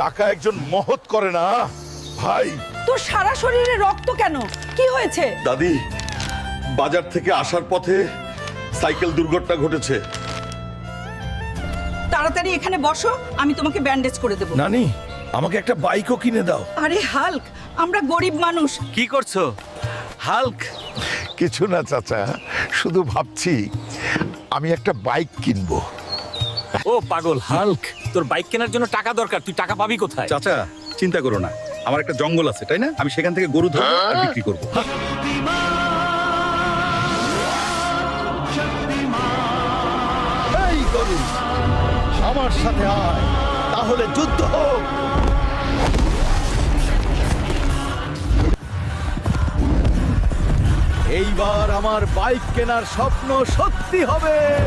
টাকা একজন মহৎ করে না ভাই। তোর সারা শরীরে রক্ত কেন? কি হয়েছে? দাদি, বাজার থেকে আসার পথে সাইকেল দুর্ঘটনা ঘটেছে। তাড়াতাড়ি এখানে বসো, আমি তোমাকে ব্যান্ডেজ করে দেব। নানি, আমাকে একটা বাইকও কিনে দাও। আরে হাল্ক, আমরা গরিব মানুষ। কি করছো হাল্ক? কিছু না চাচা, শুধু ভাবছি আমি একটা বাইক কিনবো। ও পাগল হাল্ক, তোর বাইক কেনার জন্য টাকা দরকার, তুই টাকা পাবি কোথায়? চাচা চিন্তা করো না, আমার একটা জঙ্গল আছে তাই না, আমি সেখান থেকে গরু ধরবো আর বিক্রি করবো। এই গরু, আমার সাথে আয়, তাহলে যুদ্ধ হোক। এইবার আমার বাইক কেনার স্বপ্ন সত্যি হবে।